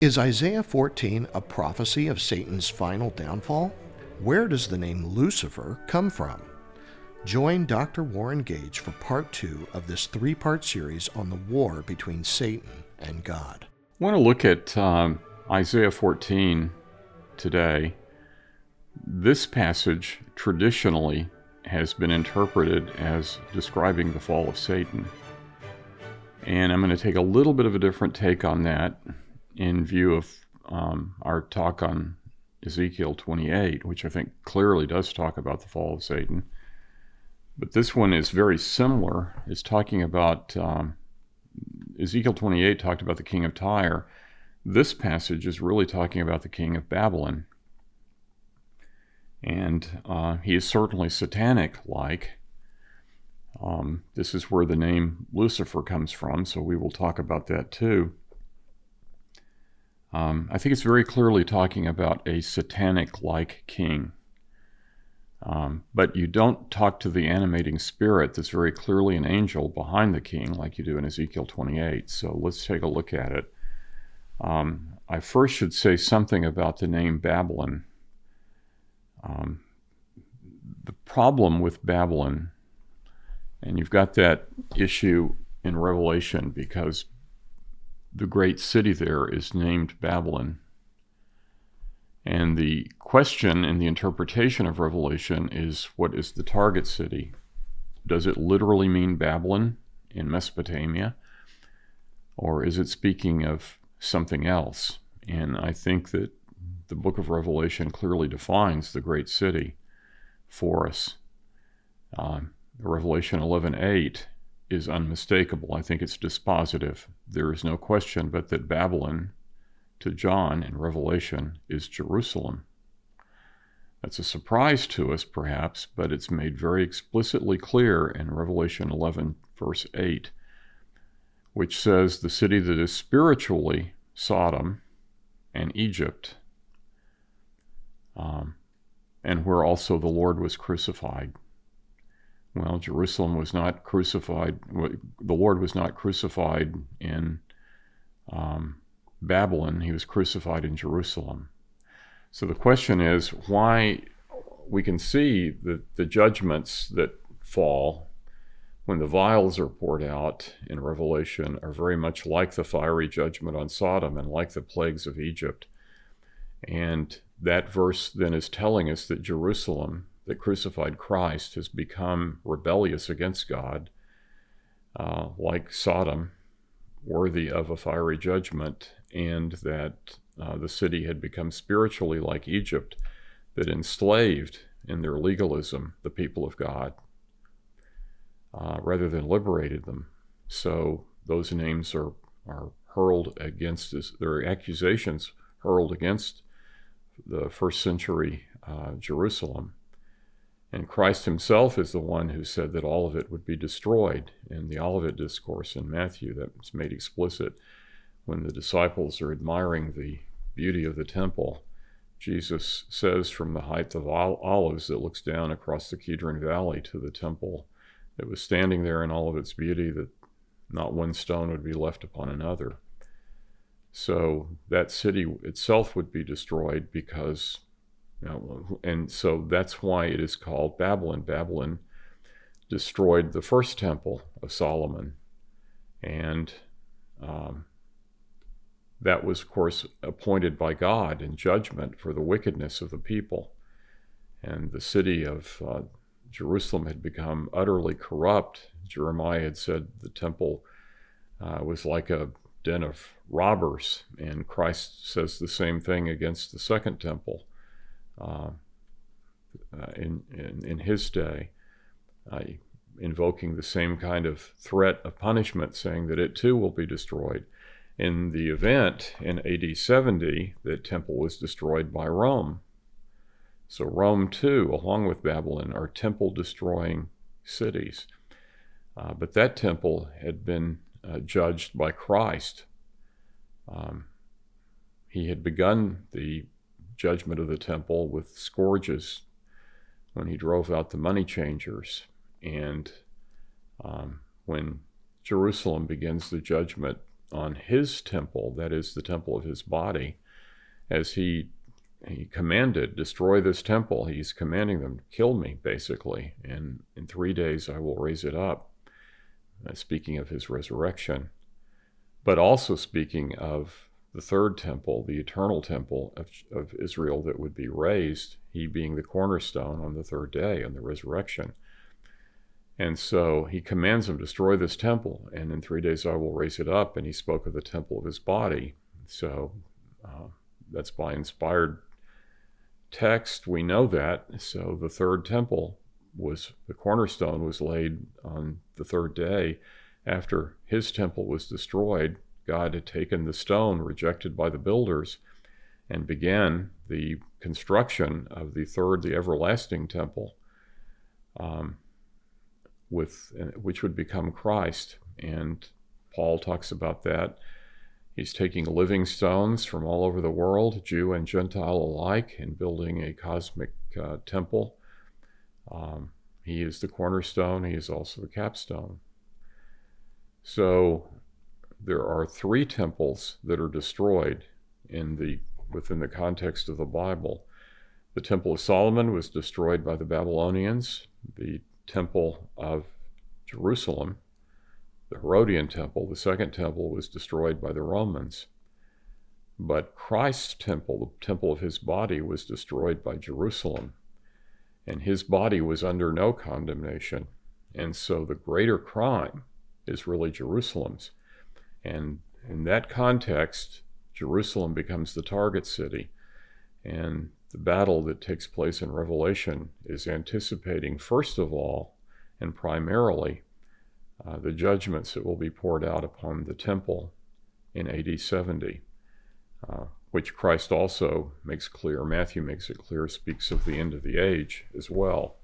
Is Isaiah 14 a prophecy of Satan's final downfall? Where does the name Lucifer come from? Join Dr. Warren Gage for part 2 of this 3-part series on the war between Satan and God. I want to look at Isaiah 14 today. This passage traditionally has been interpreted as describing the fall of Satan. And I'm going to take a little bit of a different take on that in view of our talk on Ezekiel 28, which I think clearly does talk about the fall of Satan. But this one is very similar. It's talking about, Ezekiel 28 talked about the king of Tyre. This passage is really talking about the king of Babylon. And he is certainly satanic-like. This is where the name Lucifer comes from, so we will talk about that too. I think it's very clearly talking about a satanic-like king. But you don't talk to the animating spirit that's very clearly an angel behind the king like you do in Ezekiel 28. So let's take a look at it. I first should say something about the name Babylon. The problem with Babylon, and you've got that issue in Revelation because the great city there is named Babylon. And the question in the interpretation of Revelation is, what is the target city? Does it literally mean Babylon in Mesopotamia? Or is it speaking of something else? And I think that the book of Revelation clearly defines the great city for us. Revelation 11:8 is unmistakable. I think it's dispositive. There is no question but that Babylon, to John in Revelation, is Jerusalem. That's a surprise to us, perhaps, but it's made very explicitly clear in Revelation 11, verse 8, which says the city that is spiritually Sodom and Egypt, and where also the Lord was crucified. Well, Jerusalem was not crucified. The Lord was not crucified in Babylon. He was crucified in Jerusalem. So the question is why we can see that the judgments that fall when the vials are poured out in Revelation are very much like the fiery judgment on Sodom and like the plagues of Egypt. And that verse then is telling us that Jerusalem, that crucified Christ, has become rebellious against God, like Sodom, worthy of a fiery judgment, and that the city had become spiritually like Egypt, that enslaved in their legalism the people of God, rather than liberated them. So those names are hurled against us, there are accusations hurled against the first century Jerusalem. And Christ himself is the one who said that all of it would be destroyed in the Olivet Discourse in Matthew. That's made explicit when the disciples are admiring the beauty of the temple. Jesus says from the height of Olives that looks down across the Kidron Valley to the temple that was standing there in all of its beauty, that not one stone would be left upon another. So that city itself would be destroyed because, and so that's why it is called Babylon. Babylon destroyed the first temple of Solomon, and that was, of course, appointed by God in judgment for the wickedness of the people. And the city of Jerusalem had become utterly corrupt. Jeremiah had said the temple was like a den of robbers, and Christ says the same thing against the second temple in his day, invoking the same kind of threat of punishment, saying that it too will be destroyed. In the event in AD 70, the temple was destroyed by Rome. So Rome too, along with Babylon, are temple-destroying cities. But that temple had been judged by Christ. He had begun the judgment of the temple with scourges when he drove out the money changers. And when Jerusalem begins the judgment on his temple, that is the temple of his body, as he commanded, destroy this temple. He's commanding them, kill me, basically, and in 3 days I will raise it up. Speaking of his resurrection, but also speaking of the third temple, the eternal temple of Israel that would be raised, he being the cornerstone on the third day on the resurrection. And so he commands them, destroy this temple, and in 3 days I will raise it up. And he spoke of the temple of his body. So that's by inspired text. We know that. So the third temple the cornerstone was laid on the third day after his temple was destroyed. God had taken the stone rejected by the builders and began the construction of the third, the everlasting temple, which would become Christ. And Paul talks about that. He's taking living stones from all over the world, Jew and Gentile alike, and building a cosmic temple. He is the cornerstone. He is also the capstone. So there are 3 temples that are destroyed within the context of the Bible. The Temple of Solomon was destroyed by the Babylonians. The Temple of Jerusalem, the Herodian temple, the second temple, was destroyed by the Romans. But Christ's temple, the temple of his body, was destroyed by Jerusalem. And his body was under no condemnation. And so the greater crime is really Jerusalem's. And in that context, Jerusalem becomes the target city. And the battle that takes place in Revelation is anticipating, first of all, and primarily, the judgments that will be poured out upon the temple in AD 70, which Christ also makes clear. Matthew makes it clear, speaks of the end of the age as well.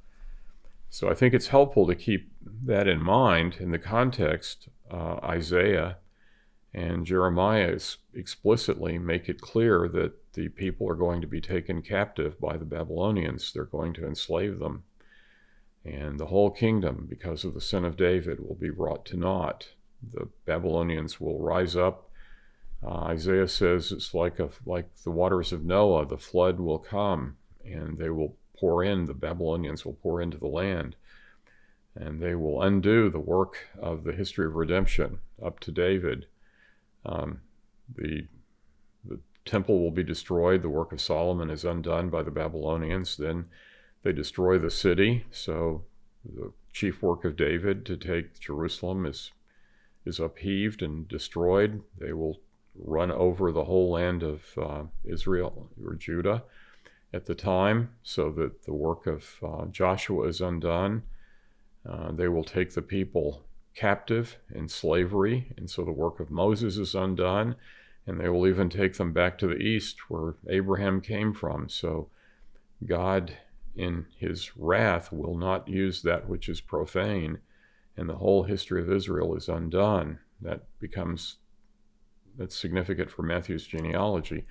So I think it's helpful to keep that in mind in the context. Isaiah and Jeremiah explicitly make it clear that the people are going to be taken captive by the Babylonians. They're going to enslave them. And the whole kingdom, because of the sin of David, will be brought to naught. The Babylonians will rise up. Isaiah says it's like the waters of Noah. The flood will come, and they will pour in. The Babylonians will pour into the land, and they will undo the work of the history of redemption up to David. The temple will be destroyed. The work of Solomon is undone by the Babylonians. Then they destroy the city. So the chief work of David to take Jerusalem is upheaved and destroyed. They will run over the whole land of Israel or Judah at the time, so that the work of Joshua is undone. They will take the people captive in slavery, and so the work of Moses is undone, and they will even take them back to the east where Abraham came from. So God, in his wrath, will not use that which is profane, and the whole history of Israel is undone. That's significant for Matthew's genealogy.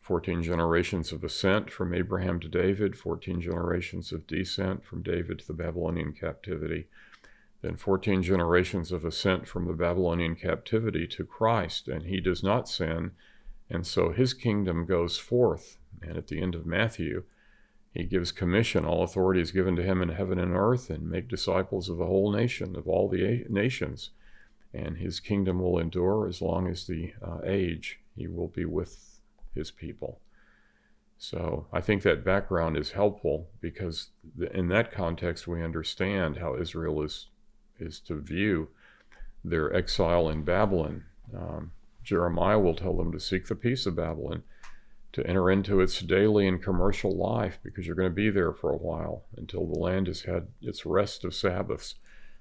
14 generations of ascent from Abraham to David, 14 generations of descent from David to the Babylonian captivity, then 14 generations of ascent from the Babylonian captivity to Christ, and he does not sin, and so his kingdom goes forth. And at the end of Matthew, he gives commission. All authority is given to him in heaven and earth, and make disciples of the whole nation, of all the nations. And his kingdom will endure as long as the age. He will be with his people. So I think that background is helpful, because in that context we understand how Israel is to view their exile in Babylon. Jeremiah will tell them to seek the peace of Babylon, to enter into its daily and commercial life, because you're going to be there for a while until the land has had its rest of Sabbaths.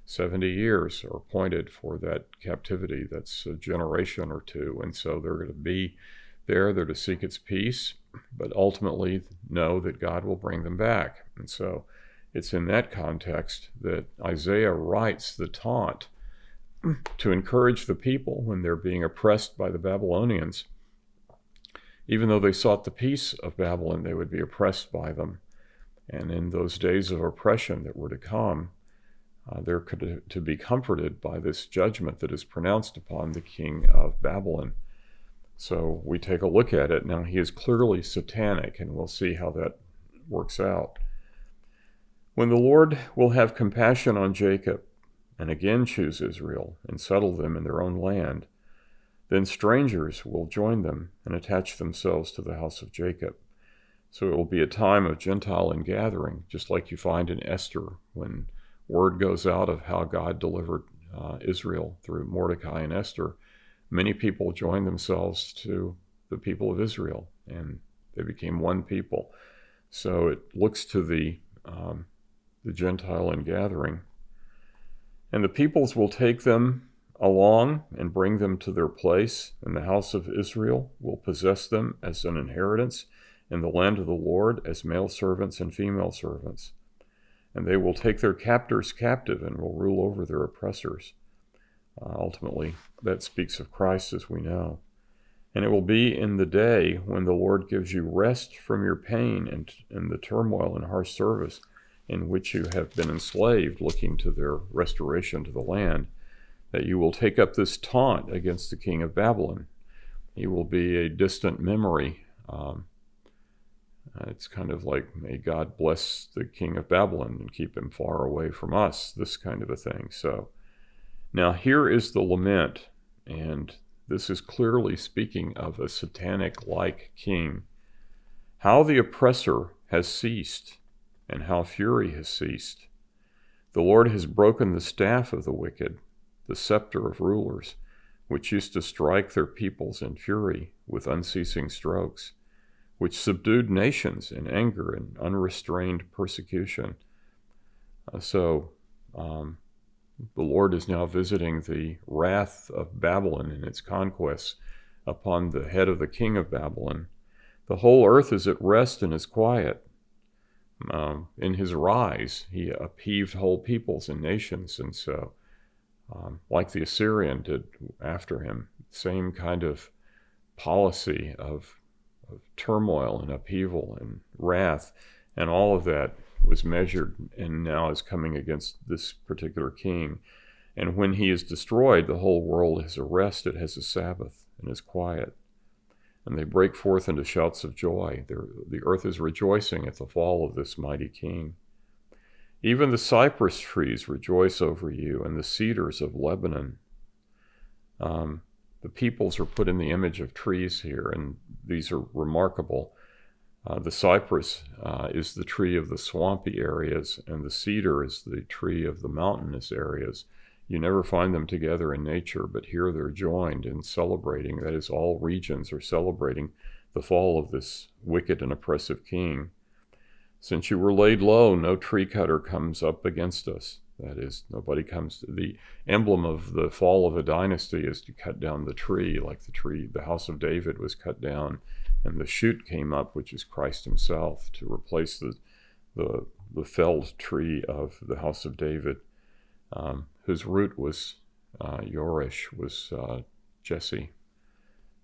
70 years are appointed for that captivity. That's a generation or two. And so they're going to be there. They're to seek its peace, but ultimately know that God will bring them back. And so it's in that context that Isaiah writes the taunt to encourage the people when they're being oppressed by the Babylonians. Even though they sought the peace of Babylon, they would be oppressed by them. And in those days of oppression that were to come, they're to be comforted by this judgment that is pronounced upon the king of Babylon. So we take a look at it. Now, he is clearly satanic, and we'll see how that works out. When the Lord will have compassion on Jacob, and again choose Israel, and settle them in their own land, then strangers will join them and attach themselves to the house of Jacob. So it will be a time of Gentile ingathering, just like you find in Esther, when word goes out of how God delivered Israel through Mordecai and Esther. Many people joined themselves to the people of Israel, and they became one people. So it looks to the Gentile ingathering. And the peoples will take them along and bring them to their place, and the house of Israel will possess them as an inheritance in the land of the Lord as male servants and female servants. And they will take their captors captive and will rule over their oppressors. Ultimately, that speaks of Christ, as we know. And it will be in the day when the Lord gives you rest from your pain and the turmoil and harsh service in which you have been enslaved, looking to their restoration to the land, that you will take up this taunt against the king of Babylon. He will be a distant memory. It's kind of like, may God bless the king of Babylon and keep him far away from us, this kind of a thing. So now here is the lament, and this is clearly speaking of a satanic-like king. How the oppressor has ceased, and how fury has ceased. The Lord has broken the staff of the wicked, the scepter of rulers, which used to strike their peoples in fury with unceasing strokes, which subdued nations in anger and unrestrained persecution. So the Lord is now visiting the wrath of Babylon and its conquests upon the head of the king of Babylon. The whole earth is at rest and is quiet. In his rise, he upheaved whole peoples and nations, and so, like the Assyrian did after him, same kind of policy of turmoil and upheaval and wrath, and all of that was measured and now is coming against this particular king. And when he is destroyed, the whole world has a rest, it has a Sabbath, and is quiet. And they break forth into shouts of joy. The earth is rejoicing at the fall of this mighty king. Even the cypress trees rejoice over you, and the cedars of Lebanon. The peoples are put in the image of trees here, and these are remarkable. The cypress is the tree of the swampy areas, and the cedar is the tree of the mountainous areas. You never find them together in nature, but here they're joined in celebrating. That is, all regions are celebrating the fall of this wicked and oppressive king. Since you were laid low, no tree cutter comes up against us. That is, nobody comes to the emblem of the fall of a dynasty is to cut down the tree, like the house of David was cut down, and the shoot came up, which is Christ himself, to replace the felled tree of the house of David, whose root was Yorish, was Jesse.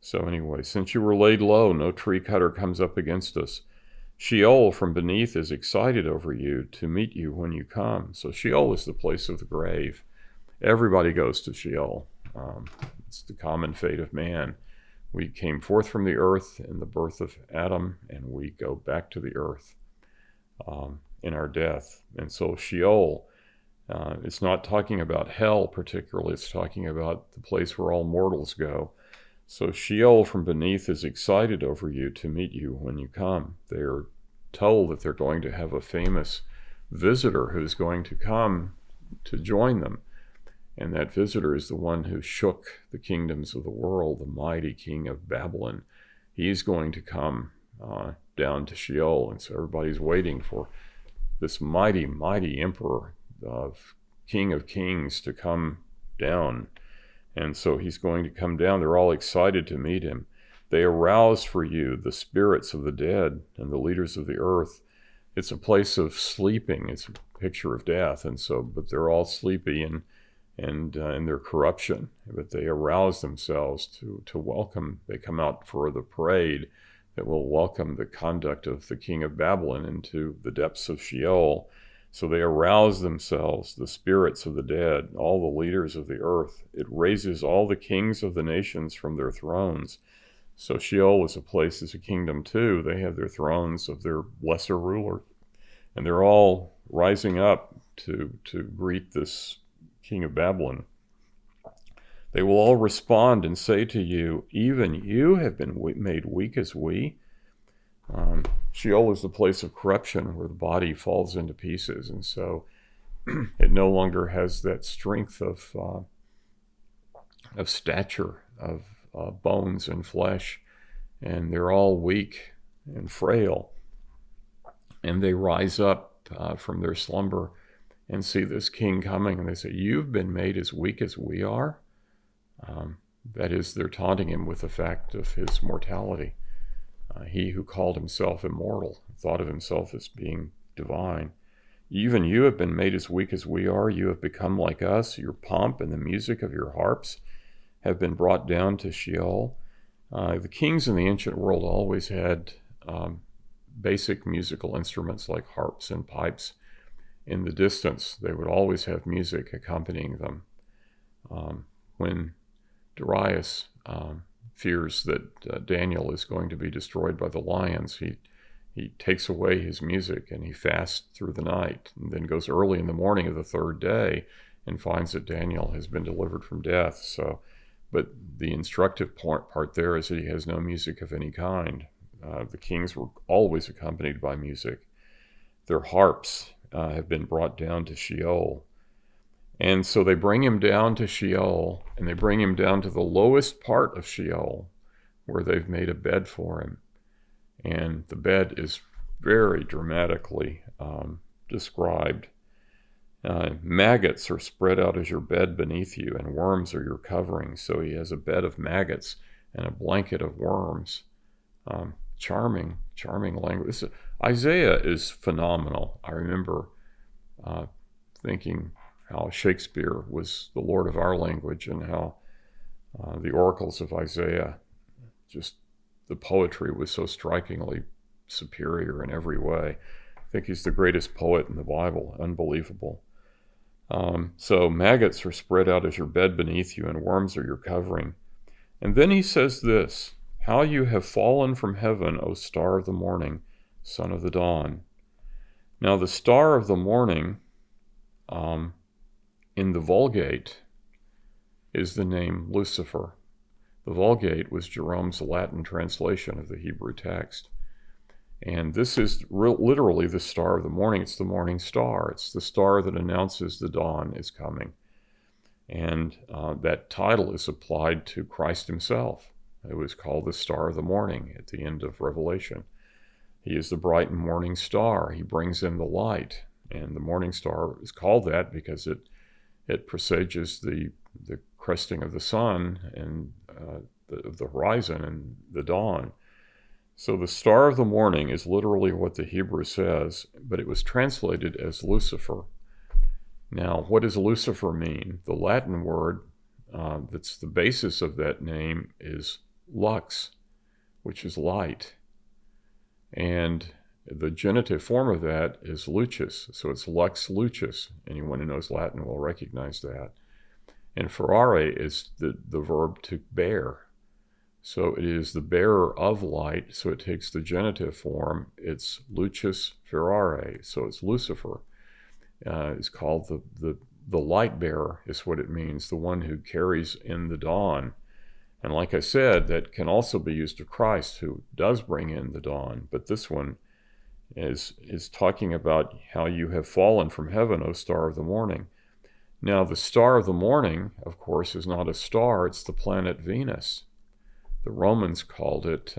So anyway, since you were laid low, no tree cutter comes up against us. Sheol from beneath is excited over you to meet you when you come. So Sheol is the place of the grave. Everybody goes to Sheol. It's the common fate of man. We came forth from the earth in the birth of Adam, and we go back to the earth in our death. And so Sheol, it's not talking about hell particularly. It's talking about the place where all mortals go. So Sheol from beneath is excited over you to meet you when you come. They are told that they're going to have a famous visitor who's going to come to join them. And that visitor is the one who shook the kingdoms of the world, the mighty king of Babylon. He's going to come down to Sheol. And so everybody's waiting for this mighty, mighty emperor, king of kings, to come down. And so he's going to come down. They're all excited to meet him. They arouse for you the spirits of the dead and the leaders of the earth. It's a place of sleeping. It's a picture of death. And so, but they're all sleepy and in their corruption. But they arouse themselves to welcome. They come out for the parade that will welcome the conduct of the king of Babylon into the depths of Sheol. So they arouse themselves, the spirits of the dead, all the leaders of the earth. It raises all the kings of the nations from their thrones. So Sheol is a kingdom too. They have their thrones of their lesser ruler. And they're all rising up to greet this king of Babylon. They will all respond and say to you, even you have been made weak as we. Sheol is the place of corruption where the body falls into pieces. And so it no longer has that strength of stature, of bones and flesh. And they're all weak and frail. And they rise up from their slumber and see this king coming. And they say, you've been made as weak as we are. That is, they're taunting him with the fact of his mortality. He who called himself immortal, thought of himself as being divine. Even you have been made as weak as we are. You have become like us. Your pomp and the music of your harps have been brought down to Sheol. The kings in the ancient world always had basic musical instruments like harps and pipes in the distance. They would always have music accompanying them. When Darius fears that Daniel is going to be destroyed by the lions, he takes away his music and he fasts through the night, and then goes early in the morning of the third day and finds that Daniel has been delivered from death. So, but the instructive part there is that he has no music of any kind. The kings were always accompanied by music. Their harps have been brought down to Sheol. And so they bring him down to Sheol, and they bring him down to the lowest part of Sheol, where they've made a bed for him. And the bed is very dramatically described. Maggots are spread out as your bed beneath you, and worms are your covering. So he has a bed of maggots and a blanket of worms. Charming language. Isaiah is phenomenal. I remember thinking how Shakespeare was the Lord of our language, and how the oracles of Isaiah, just the poetry was so strikingly superior in every way. I think he's the greatest poet in the Bible. Unbelievable. So maggots are spread out as your bed beneath you, and worms are your covering. And then he says this, how you have fallen from heaven, O star of the morning, son of the dawn. Now the star of the morning, in the Vulgate, is the name Lucifer. The Vulgate was Jerome's Latin translation of the Hebrew text. And this is literally the star of the morning. It's the morning star. It's the star that announces the dawn is coming. And that title is applied to Christ himself. It was called the star of the morning at the end of Revelation. He is the bright and morning star. He brings in the light. And the morning star is called that because it presages the cresting of the sun and the horizon and the dawn. So the star of the morning is literally what the Hebrew says, but it was translated as Lucifer. Now, what does Lucifer mean? The Latin word that's the basis of that name is lux, which is light. And the genitive form of that is lucis, so it's lux lucis. Anyone who knows Latin will recognize that. And ferrare is the verb to bear. So it is the bearer of light, so it takes the genitive form. It's lucis ferrare, so it's Lucifer. It's called the light bearer, is what it means, the one who carries in the dawn. And like I said, that can also be used of Christ, who does bring in the dawn. But this one is talking about how you have fallen from heaven, O star of the morning. Now, the star of the morning, of course, is not a star. It's the planet Venus. The Romans called it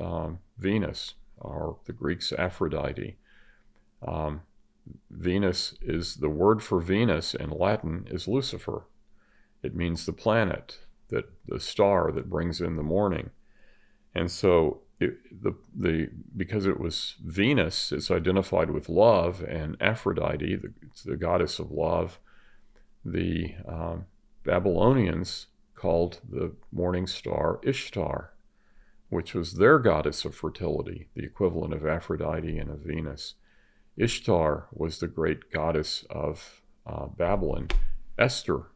Venus, or the Greeks Aphrodite. Venus is, the word for Venus in Latin is Lucifer. It means the planet, the star that brings in the morning. And so because it was Venus, it's identified with love, and Aphrodite, the goddess of love, the Babylonians called the morning star Ishtar, which was their goddess of fertility, the equivalent of Aphrodite and of Venus. Ishtar was the great goddess of Babylon. Esther,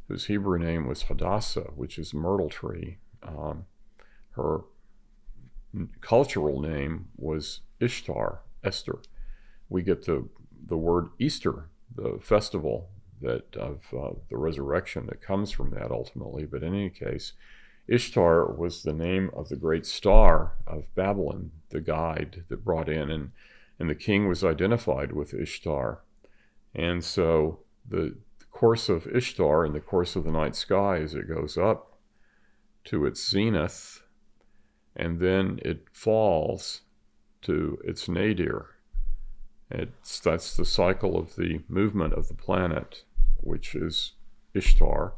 whose Hebrew name was Hadassah, which is myrtle tree, her cultural name was Ishtar, Esther. We get the word Easter, the festival that of the resurrection that comes from that ultimately. But in any case, Ishtar was the name of the great star of Babylon, the guide that brought in, and the king was identified with Ishtar. And so the course of Ishtar in the course of the night sky as it goes up to its zenith, and then it falls to its nadir. That's the cycle of the movement of the planet, which is Ishtar,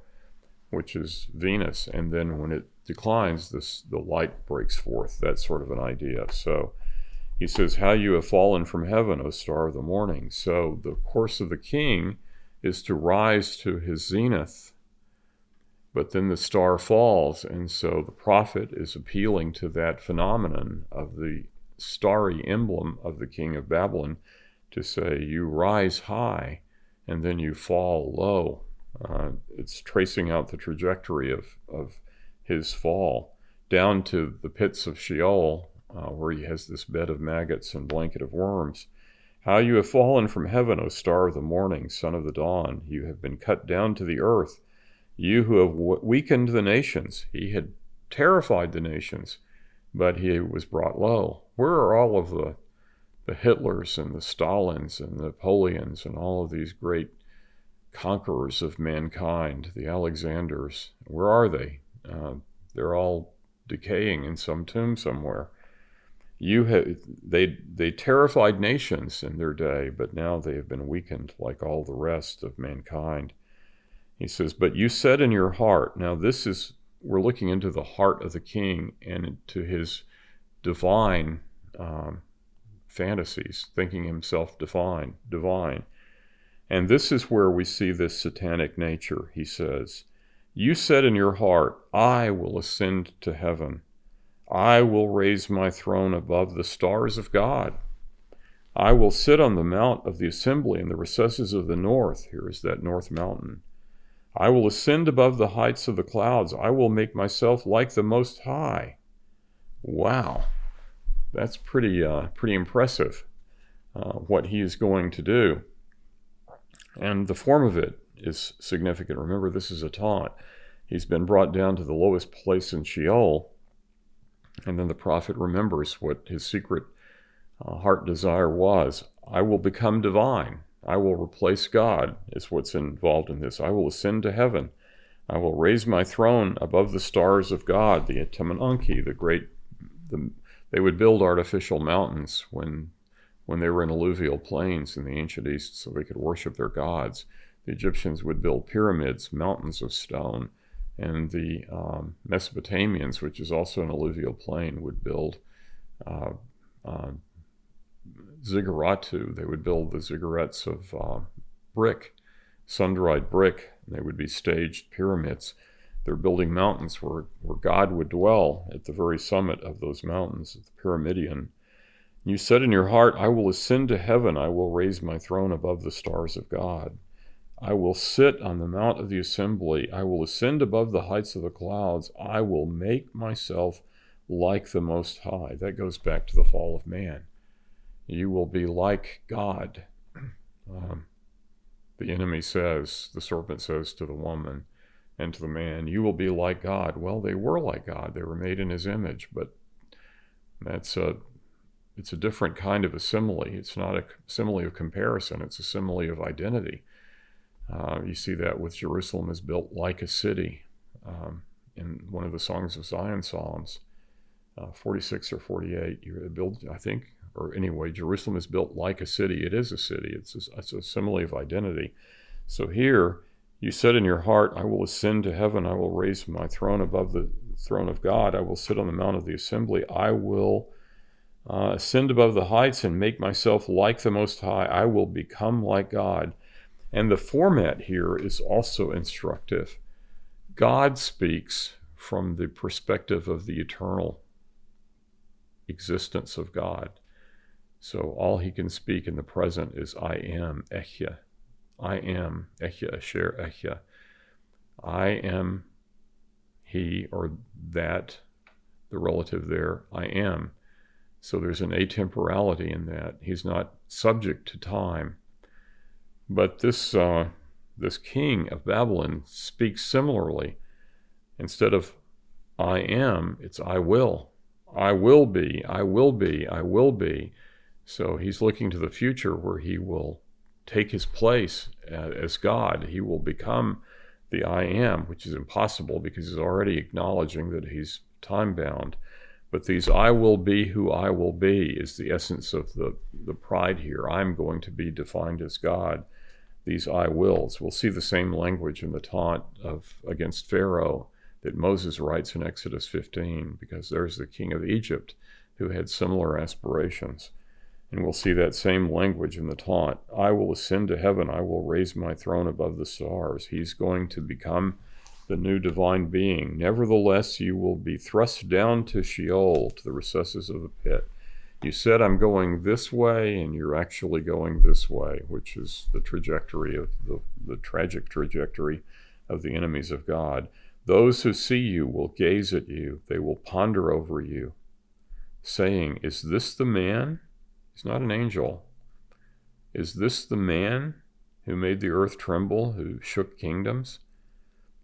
which is Venus, and then when it declines, the light breaks forth. That's sort of an idea. So he says, how you have fallen from heaven, O star of the morning. So the course of the king is to rise to his zenith, but then the star falls, and so the prophet is appealing to that phenomenon of the starry emblem of the king of Babylon to say, you rise high, and then you fall low. It's tracing out the trajectory of his fall down to the pits of Sheol, where he has this bed of maggots and blanket of worms. How you have fallen from heaven, O star of the morning, son of the dawn. You have been cut down to the earth. You who have weakened the nations. He had terrified the nations, but he was brought low. Where are all of the Hitlers and the Stalins and the Napoleons and all of these great conquerors of mankind, the Alexanders? Where are they? They're all decaying in some tomb somewhere. They terrified nations in their day, but now they have been weakened like all the rest of mankind. He says, but you said in your heart. Now we're looking into the heart of the king and into his divine fantasies, thinking himself divine. And this is where we see this satanic nature. He says, you said in your heart, I will ascend to heaven. I will raise my throne above the stars of God. I will sit on the mount of the assembly in the recesses of the north. Here is that north mountain. I will ascend above the heights of the clouds. I will make myself like the Most High. Wow, that's pretty impressive, what he is going to do. And the form of it is significant. Remember, this is a taunt. He's been brought down to the lowest place in Sheol, and then the prophet remembers what his secret heart desire was. I will become divine. I will replace God, is what's involved in this. I will ascend to heaven. I will raise my throne above the stars of God, the Temenanki, they would build artificial mountains when they were in alluvial plains in the ancient East so they could worship their gods. The Egyptians would build pyramids, mountains of stone, and the Mesopotamians, which is also an alluvial plain, would build zigguratу. They would build the ziggurats of brick, sun-dried brick. They would be staged pyramids. They're building mountains where God would dwell at the very summit of those mountains, at the Pyramidion. You said in your heart, I will ascend to heaven. I will raise my throne above the stars of God. I will sit on the mount of the assembly. I will ascend above the heights of the clouds. I will make myself like the Most High. That goes back to the fall of man. You will be like God. The enemy says, the serpent says to the woman and to the man, you will be like God. Well, they were like God. They were made in his image, but it's a different kind of a simile. It's not a simile of comparison. It's a simile of identity. You see that with Jerusalem is built like a city in one of the Songs of Zion Psalms, 46 or 48. You build, I think, or anyway, Jerusalem is built like a city. It is a city. It's a simile of identity. So here, you said in your heart, I will ascend to heaven. I will raise my throne above the throne of God. I will sit on the mount of the assembly. I will ascend above the heights and make myself like the Most High. I will become like God. And the format here is also instructive. God speaks from the perspective of the eternal existence of God. So all he can speak in the present is I am, Echya. I am, Echya, Asher, Echya. I am he or that, the relative there, I am. So there's an atemporality in that. He's not subject to time. But this king of Babylon speaks similarly. Instead of I am, it's I will. I will be, I will be, I will be. So he's looking to the future where he will take his place as God. He will become the I am, which is impossible because he's already acknowledging that he's time-bound. But these I will be who I will be is the essence of the pride here. I'm going to be defined as God. These I wills. We'll see the same language in the taunt against Pharaoh that Moses writes in Exodus 15, because there's the king of Egypt who had similar aspirations. And we'll see that same language in the taunt. I will ascend to heaven. I will raise my throne above the stars. He's going to become the new divine being. Nevertheless, you will be thrust down to Sheol, to the recesses of the pit. You said, I'm going this way, and you're actually going this way, which is the trajectory of the tragic trajectory of the enemies of God. Those who see you will gaze at you. They will ponder over you, saying, is this the man? He's not an angel. Is this the man who made the earth tremble, who shook kingdoms,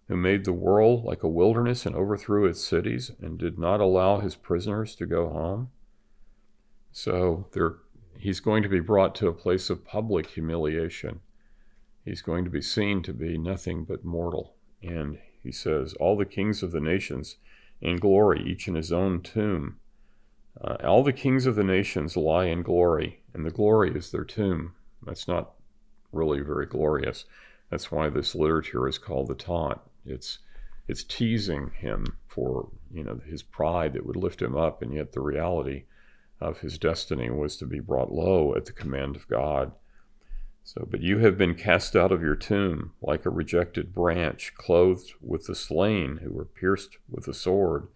who made the world like a wilderness and overthrew its cities and did not allow his prisoners to go home? So he's going to be brought to a place of public humiliation. He's going to be seen to be nothing but mortal. And he says, all the kings of the nations in glory, each in his own tomb. All the kings of the nations lie in glory, and the glory is their tomb. That's not really very glorious. That's why this literature is called the taunt. It's teasing him for his pride that would lift him up, and yet the reality of his destiny was to be brought low at the command of God. So, but you have been cast out of your tomb like a rejected branch, clothed with the slain who were pierced with the sword,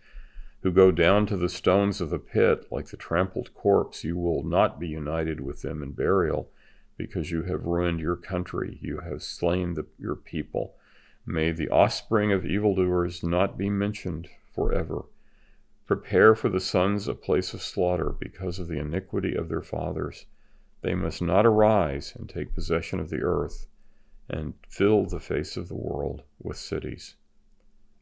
who go down to the stones of the pit like the trampled corpse. You will not be united with them in burial, because you have ruined your country. You have slain your people. May the offspring of evildoers not be mentioned forever. Prepare for the sons a place of slaughter because of the iniquity of their fathers. They must not arise and take possession of the earth and fill the face of the world with cities.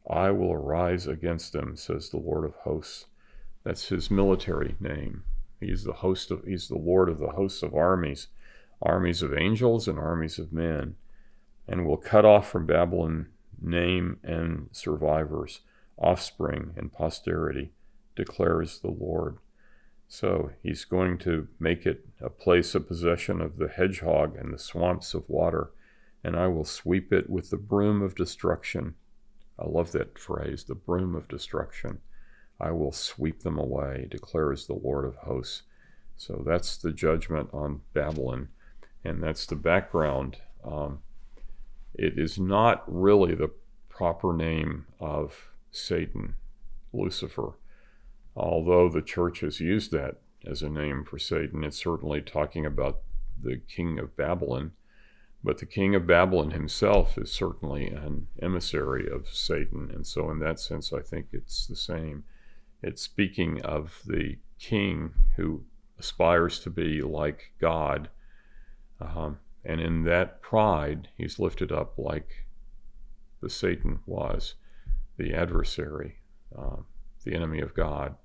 I will arise against them, says the Lord of hosts. That's his military name. He's the Lord of the hosts of armies, armies of angels and armies of men, and will cut off from Babylon name and survivors, offspring and posterity, declares the Lord. So he's going to make it a place of possession of the hedgehog and the swamps of water, and I will sweep it with the broom of destruction. I love that phrase, the broom of destruction. I will sweep them away, declares the Lord of hosts. So that's the judgment on Babylon, and that's the background. It is not really the proper name of Satan, Lucifer. Although the church has used that as a name for Satan, it's certainly talking about the king of Babylon. But the king of Babylon himself is certainly an emissary of Satan. And so in that sense, I think it's the same. It's speaking of the king who aspires to be like God. And in that pride, he's lifted up like the Satan was, the adversary, the enemy of God.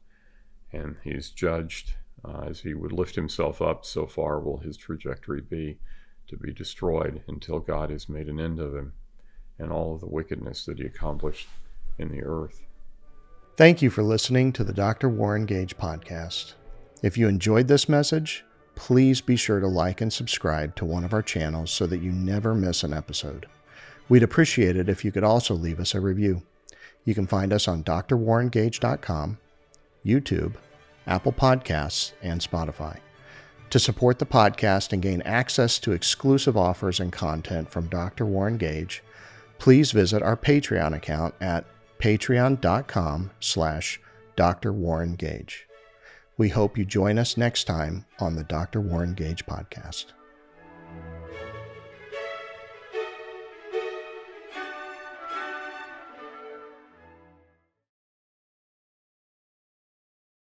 And he's judged as he would lift himself up, so far will his trajectory be to be destroyed until God has made an end of him and all of the wickedness that he accomplished in the earth. Thank you for listening to the Dr. Warren Gage podcast. If you enjoyed this message, please be sure to like and subscribe to one of our channels so that you never miss an episode. We'd appreciate it if you could also leave us a review. You can find us on drwarrengage.com, YouTube, Apple Podcasts, and Spotify. To support the podcast and gain access to exclusive offers and content from Dr. Warren Gage, please visit our Patreon account at patreon.com/drwarrengage. We hope you join us next time on the Dr. Warren Gage podcast.